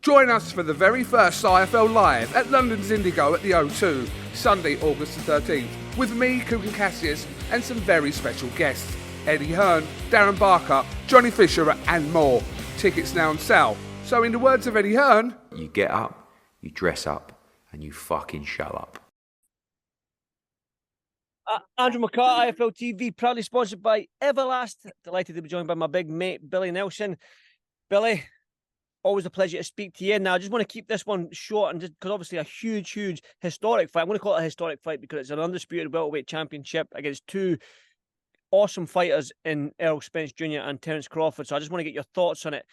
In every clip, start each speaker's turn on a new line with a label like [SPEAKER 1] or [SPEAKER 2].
[SPEAKER 1] Join us for the very first IFL Live at London's Indigo at the O2, Sunday, August the 13th, with me, Coogan Cassius, and some very special guests. Eddie Hearn, Darren Barker, Johnny Fisher, and more. Tickets now on sale. So in the words of Eddie Hearn,
[SPEAKER 2] you get up, you dress up, and you fucking show up.
[SPEAKER 3] Andrew McCART, IFL TV, proudly sponsored by Everlast. Delighted to be joined by my big mate, Billy Nelson. Billy, always a pleasure to speak to you. Now, I just want to keep this one short, and just because obviously a huge historic fight. I'm going to call it a historic fight because it's an undisputed welterweight championship against two awesome fighters in ERROL Spence Jr. and Terence Crawford. So I just want to get your thoughts on it.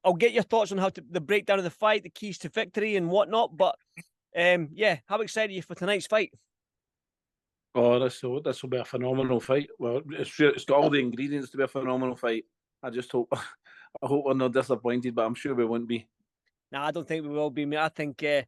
[SPEAKER 3] I'll get your thoughts on the breakdown of the fight, the keys to victory and whatnot. But yeah, how excited are you for tonight's fight?
[SPEAKER 4] Oh, this will be a phenomenal fight. Well, it's got all the ingredients to be a phenomenal fight. I just hope we're not disappointed, but I'm sure we won't be.
[SPEAKER 3] No, I don't think we will be. I think if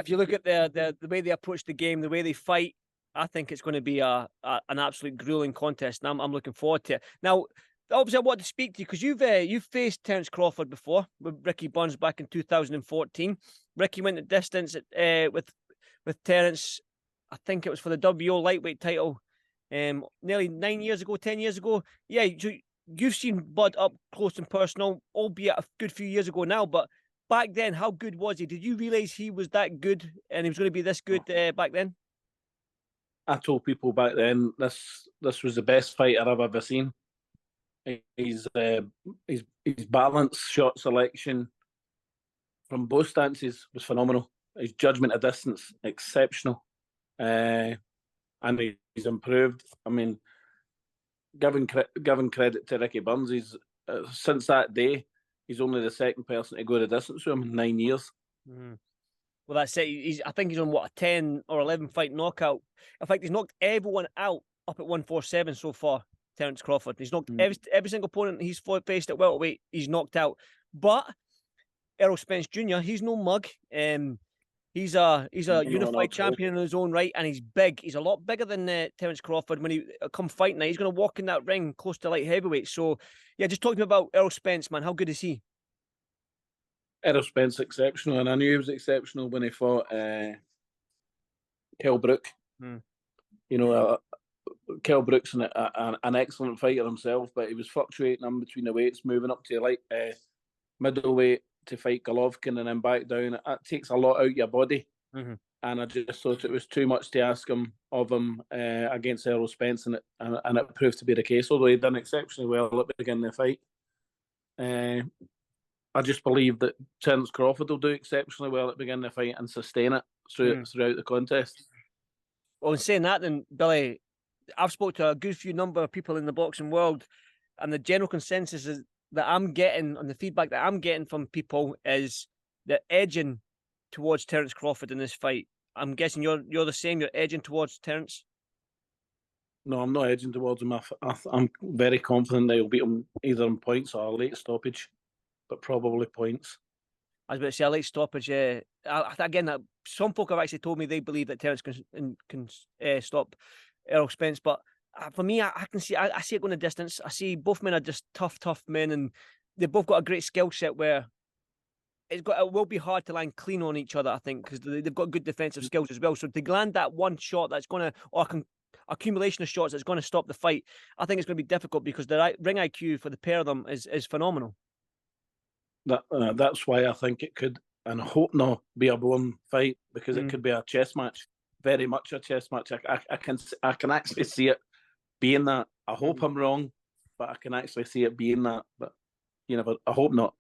[SPEAKER 3] you look at the way they approach the game, the way they fight, I think it's going to be an absolute grueling contest, and I'm looking forward to it. Now, obviously, I want to speak to you because you've faced Terence Crawford before with Ricky Burns back in 2014. Ricky went the distance with Terence. I think it was for the WO lightweight title, nearly 10 years ago. Yeah, you've seen Bud up close and personal, albeit a good few years ago now. But back then, how good was he? Did you realise he was that good and he was going to be this good back then?
[SPEAKER 4] I told people back then this was the best fighter I've ever seen. His balance, shot selection from both stances was phenomenal. His judgment of distance, exceptional. And he's improved. I mean, giving credit to Ricky Burns, since that day, he's only the second person to go the distance with him in 9 years.
[SPEAKER 3] Mm. Well, that's it. I think he's on a 10 or 11 fight knockout. In fact, he's knocked everyone out up at 147 so far. Terence Crawford. He's knocked every single opponent he's faced at welterweight. He's knocked out. But ERROL Spence Jr., he's no mug. He's a unified champion in his own right, and he's big. He's a lot bigger than Terence Crawford. When he come fight night, he's going to walk in that ring close to light heavyweight. So, yeah, just talking about ERROL Spence, man. How good is he?
[SPEAKER 4] ERROL Spence exceptional, and I knew he was exceptional when he fought Kell Brook. You know, Kell Brook's an excellent fighter himself, but he was fluctuating in between the weights, moving up to middleweight to fight Golovkin and then back down. It takes a lot out of your body. And I just thought it was too much to ask of him against ERROL Spence, and it proved to be the case, although he done exceptionally well at the beginning of the fight. I just believe that Terence Crawford will do exceptionally well at the beginning of the fight and sustain it throughout the contest.
[SPEAKER 3] Well, in saying that then, Billy, I've spoke to a good few number of people in the boxing world, and the general consensus is that I'm getting, and the feedback that I'm getting from people is the edging towards Terence Crawford in this fight. I'm guessing you're the same. You're edging towards Terence.
[SPEAKER 4] No, I'm not edging towards him. I'm very confident that he'll beat him either in points or a late stoppage, but probably points.
[SPEAKER 3] I was about to say a late stoppage. Again, some folk have actually told me they believe that Terence can stop ERROL Spence, but for me, I can see. I see it going the distance. I see both men are just tough men, and they've both got a great skill set where it will be hard to land clean on each other. I think because they've got good defensive skills as well. So to land that one shot that's going to, or accumulation of shots that's going to stop the fight, I think it's going to be difficult because the ring IQ for the pair of them is phenomenal.
[SPEAKER 4] That's why I think it could, and I hope not, be a blown fight because it could be a chess match, very much a chess match. I can actually see it being that. I hope I'm wrong, but I can actually see it being that. But I hope not.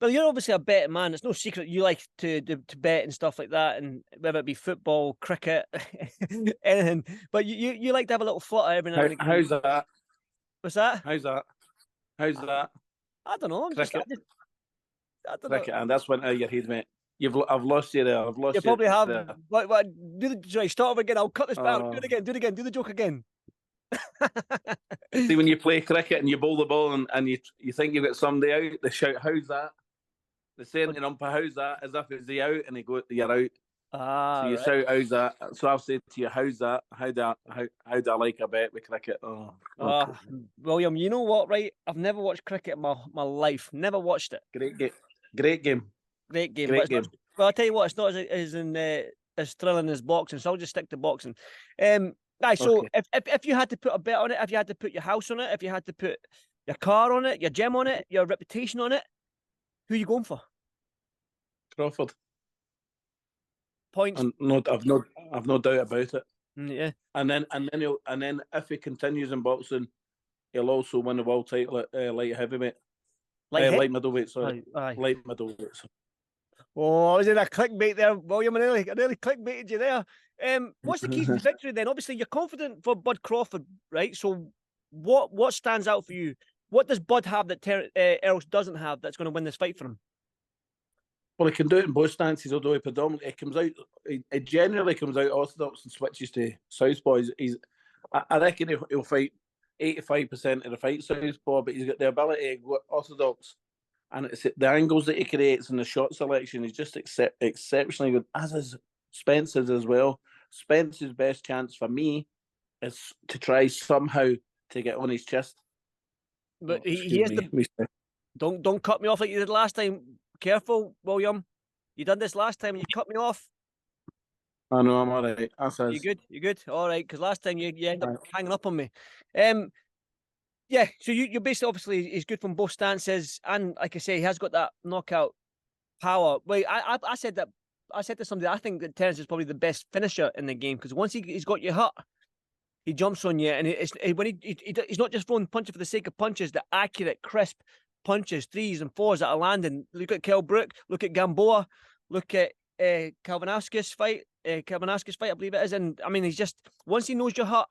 [SPEAKER 3] But you're obviously a betting man. It's no secret you like to bet and stuff like that, and whether it be football, cricket, anything. But you like to have a little flutter every now and again.
[SPEAKER 4] How's that?
[SPEAKER 3] What's that?
[SPEAKER 4] How's that?
[SPEAKER 3] I don't know. I don't
[SPEAKER 4] cricket,
[SPEAKER 3] know.
[SPEAKER 4] and that's went out of your head, mate. I've lost you there. I've lost you.
[SPEAKER 3] You probably have.
[SPEAKER 4] There.
[SPEAKER 3] Sorry, start over again. I'll cut this back. Do it again. Do the joke again.
[SPEAKER 4] See, when you play cricket and you bowl the ball and you think you've got somebody out, they shout, "How's that?" They say to the umpire, "How's that?" As if it's the out, and they go, "You're out." So you shout, "How's that?" So I've said to you, "How's that?" How do I like a bet with cricket?
[SPEAKER 3] William, you know what, right? I've never watched cricket in my life. Never watched it.
[SPEAKER 4] Great game.
[SPEAKER 3] Great game.
[SPEAKER 4] Great
[SPEAKER 3] But
[SPEAKER 4] game.
[SPEAKER 3] well, I'll tell you what, it's not as thrilling as boxing, so I'll just stick to boxing. So
[SPEAKER 4] Okay.
[SPEAKER 3] if you had to put a bet on it, if you had to put your house on it, if you had to put your car on it, your gym on it, your reputation on it, who are you going for?
[SPEAKER 4] Crawford.
[SPEAKER 3] Points?
[SPEAKER 4] And I've no doubt about it.
[SPEAKER 3] Yeah.
[SPEAKER 4] And then if he continues in boxing, he'll also win the world title at light heavyweight. Light middleweight, sorry.
[SPEAKER 3] Aye.
[SPEAKER 4] Light middleweight.
[SPEAKER 3] Oh, was it a clickbait there, William? I nearly clickbaited you there. What's the keys to victory then? Obviously, you're confident for Bud Crawford, right? So, what stands out for you? What does Bud have that Errol doesn't have that's going to win this fight for him?
[SPEAKER 4] Well, he can do it in both stances, although he predominantly he generally comes out orthodox and switches to southpaw. I reckon he'll fight 85% of the fight southpaw, but he's got the ability to go orthodox, and it's the angles that he creates and the shot selection is just exceptionally good, as is Spence's as well. Spence's best chance for me is to try somehow to get on his chest.
[SPEAKER 3] But he is Don't cut me off like you did last time. Careful, William. You done this last time and you cut me off.
[SPEAKER 4] I know, I'm all right.
[SPEAKER 3] You good? You good? All right, because last time you end up hanging up on me. Yeah, so you're basically, obviously, he's good from both stances, and like I say, he has got that knockout power. Wait, I said to somebody, I think that Terence is probably the best finisher in the game, because once he's got you hurt, he jumps on you, and he's not just throwing punches for the sake of punches, the accurate, crisp punches, 3s and 4s that are landing. Look at Kell Brook, look at Gamboa, look at Kalvanauskas fight, I believe it is. And I mean, he's just, once he knows you're hurt,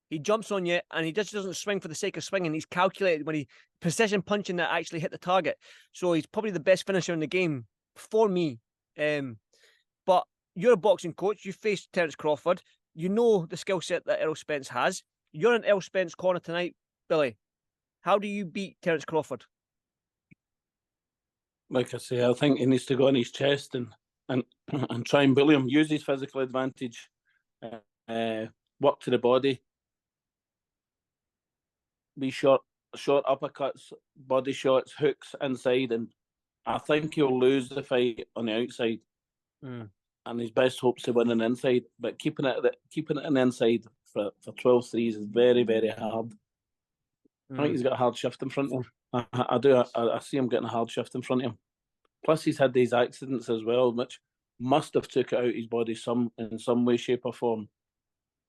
[SPEAKER 3] he jumps on you, and he just doesn't swing for the sake of swinging. He's calculated when he precision punching that actually hit the target. So he's probably the best finisher in the game for me. But you're a boxing coach. You faced Terence Crawford. You know the skill set that Errol Spence has. You're in Errol Spence's corner tonight, Billy. How do you beat Terence Crawford?
[SPEAKER 4] Like I say, I think he needs to go on his chest and try and bully him. Use his physical advantage. Work to the body. Be short uppercuts, body shots, hooks inside, and I think he'll lose the fight on the outside. And his best hopes to win an inside, but keeping it an inside for 12 threes is very, very hard. I think he's got a hard shift in front of him. I do. I see him getting a hard shift in front of him. Plus, he's had these accidents as well, which must have took it out of his body in some way, shape, or form.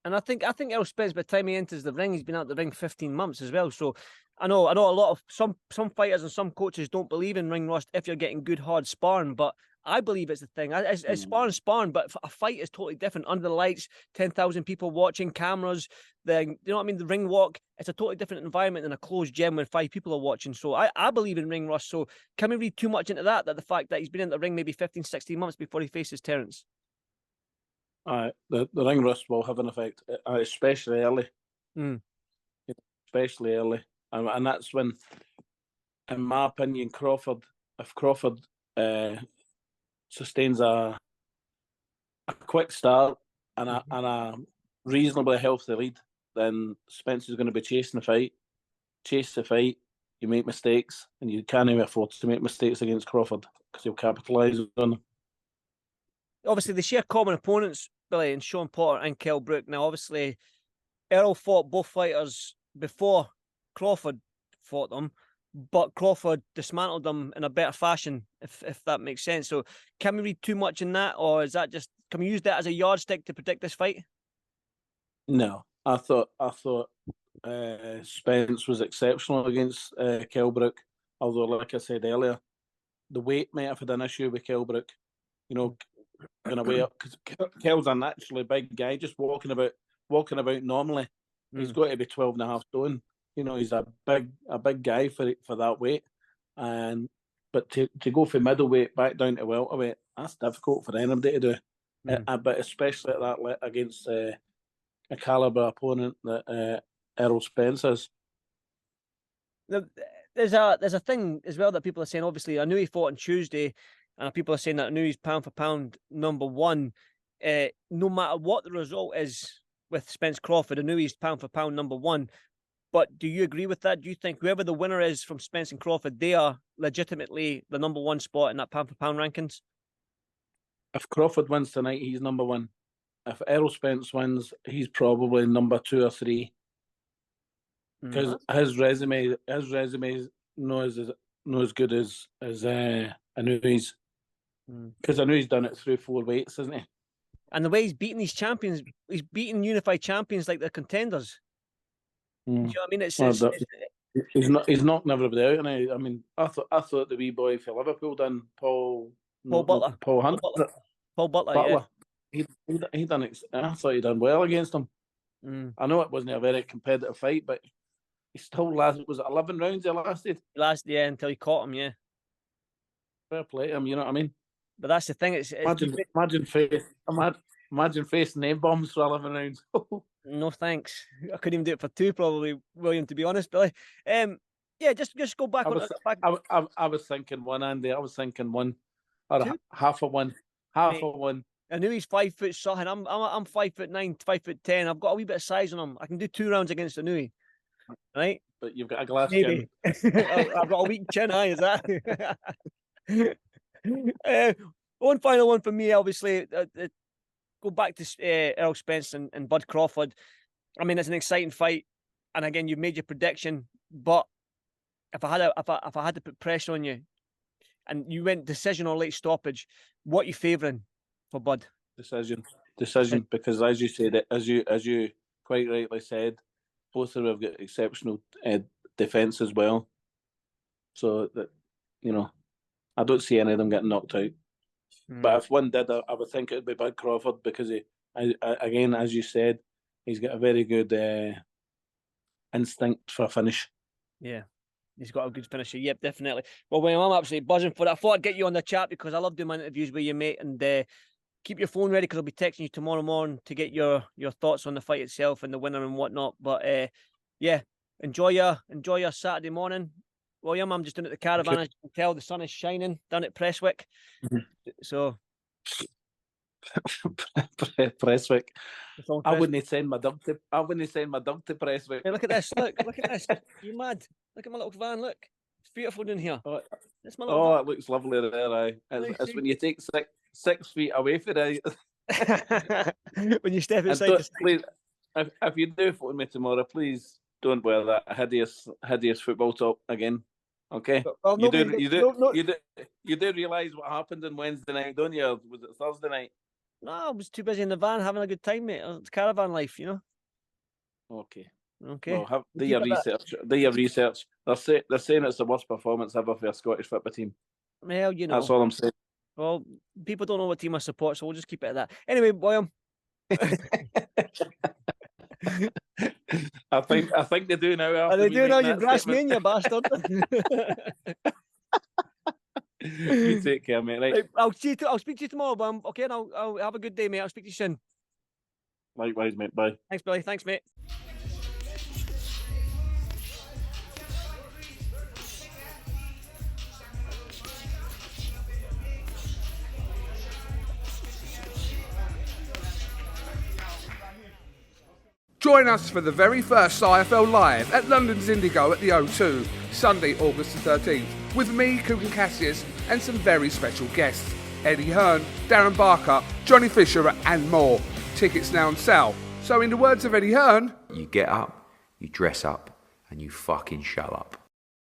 [SPEAKER 3] And I think Errol Spence, by the time he enters the ring, he's been out the ring 15 months as well. So I know a lot of some fighters and some coaches don't believe in ring rust if you're getting good hard sparring, but I believe it's the thing. It's sparring, but a fight is totally different. Under the lights, 10,000 people watching, cameras, you know what I mean? The ring walk, it's a totally different environment than a closed gym when 5 people are watching. So I believe in ring rust. So can we read too much into that the fact that he's been in the ring maybe 15, 16 months before he faces Terence?
[SPEAKER 4] The ring rust will have an effect, especially early. Especially early. And that's when, in my opinion, if Crawford sustains a quick start and a reasonably healthy lead, then Spence is going to be chasing the fight. Chase the fight, you make mistakes, and you can't even afford to make mistakes against Crawford because he'll capitalise on them.
[SPEAKER 3] Obviously, they share common opponents, Billy, and Sean Potter and Kell Brook. Now, obviously, Errol fought both fighters before Crawford fought them, but Crawford dismantled them in a better fashion, if that makes sense. So can we read too much in that, or is that just, can we use that as a yardstick to predict this fight?
[SPEAKER 4] No, I thought Spence was exceptional against Kell Brook, although, like I said earlier, the weight might have had an issue with Kell Brook. You know, going away up, because Kell's a naturally big guy, just walking about normally. He's got to be 12.5 stone. You know, he's a big guy for that weight. But to go from middleweight back down to welterweight, that's difficult for anybody to do. But especially at that against a caliber opponent that Errol Spence is.
[SPEAKER 3] There's a thing as well that people are saying. Obviously, I knew he fought on Tuesday, and people are saying that I knew he's pound for pound number one. No matter what the result is with Spence Crawford, I knew he's pound for pound number one. But do you agree with that? Do you think whoever the winner is from Spence and Crawford, they are legitimately the number one spot in that pound for pound rankings?
[SPEAKER 4] If Crawford wins tonight, he's number one. If Errol Spence wins, he's probably number 2 or 3. Because his resume is not as good as Anoui's. Because Anoui's done it through 4 weights, isn't he?
[SPEAKER 3] And the way he's beating these champions, he's beating unified champions like they're contenders. Do you know what I mean?
[SPEAKER 4] He's knocking everybody out, and I mean, I thought the wee boy for Liverpool done Paul
[SPEAKER 3] Butler. Paul Butler.
[SPEAKER 4] Yeah. He done. I thought he done well against him. I know it wasn't a very competitive fight, but he still lasted. Was it 11 rounds? He lasted.
[SPEAKER 3] Until he caught him. Yeah.
[SPEAKER 4] Fair play to him. You know what I mean?
[SPEAKER 3] But that's the thing.
[SPEAKER 4] Imagine facing name bombs for 11 rounds.
[SPEAKER 3] No thanks. I couldn't even do it for 2, probably, William. To be honest, Billy. Yeah, just go back.
[SPEAKER 4] I was thinking 1, Andy. I was thinking 1, or half of 1, half of 1.
[SPEAKER 3] I knew he's 5 foot something. I'm 5'9", 5'10". I've got a wee bit of size on him. I can do 2 rounds against Anouilh, right?
[SPEAKER 4] But you've got a glass
[SPEAKER 3] chin. I've got a weak chin. Is that? One final one for me, obviously. Go back to Errol Spence and Bud Crawford. I mean, it's an exciting fight, and again, you've made your prediction. But if I had to put pressure on you, and you went decision or late stoppage, what are you favouring for Bud?
[SPEAKER 4] Decision, because as you said, as you quite rightly said, both of them have got exceptional defence as well. So that, you know, I don't see any of them getting knocked out. But if one did, I would think it would be Bud Crawford, because again, as you said, he's got a very good instinct for a finish.
[SPEAKER 3] Yeah, he's got a good finisher. Yep, definitely. Well, William, I'm absolutely buzzing for it. I thought I'd get you on the chat because I love doing my interviews with you, mate. And keep your phone ready because I'll be texting you tomorrow morning to get your thoughts on the fight itself and the winner and whatnot. But yeah, enjoy your Saturday morning. William, I'm just down at the caravan. As you can tell, the sun is shining down at Prestwick. So,
[SPEAKER 4] Prestwick. I wouldn't send my dog to Prestwick.
[SPEAKER 3] Hey, look at this! Look at this! You mad? Look at my little van. Look, it's beautiful down here.
[SPEAKER 4] That's my little van. It looks lovely there. Aye, it's when you take 6 feet away from it.
[SPEAKER 3] When you step inside.
[SPEAKER 4] Please, if you do phone me tomorrow, please don't wear that hideous football top again. Okay, well, you do realise what happened on Wednesday night, don't you? Or was it Thursday night?
[SPEAKER 3] No, I was too busy in the van having a good time, mate. It's caravan life, you know.
[SPEAKER 4] Okay.
[SPEAKER 3] Well,
[SPEAKER 4] do your research. They're saying it's the worst performance ever for a Scottish football team.
[SPEAKER 3] Well, you know.
[SPEAKER 4] That's all I'm saying.
[SPEAKER 3] Well, people don't know what team I support, so we'll just keep it at that. Anyway, William.
[SPEAKER 4] I think they do now.
[SPEAKER 3] Are they doing now? You grass me in, you bastard.
[SPEAKER 4] You take care, mate. Right.
[SPEAKER 3] I'll speak to you tomorrow, but okay, and I'll have a good day, mate. I'll speak to you soon.
[SPEAKER 4] Likewise, mate. Bye.
[SPEAKER 3] Thanks, Billy. Thanks, mate.
[SPEAKER 1] Join us for the very first IFL Live at London's Indigo at the O2, Sunday, August the 13th, with me, Coogan Cassius, and some very special guests, Eddie Hearn, Darren Barker, Johnny Fisher, and more. Tickets now on sale. So in the words of Eddie Hearn,
[SPEAKER 2] you get up, you dress up, and you fucking show up.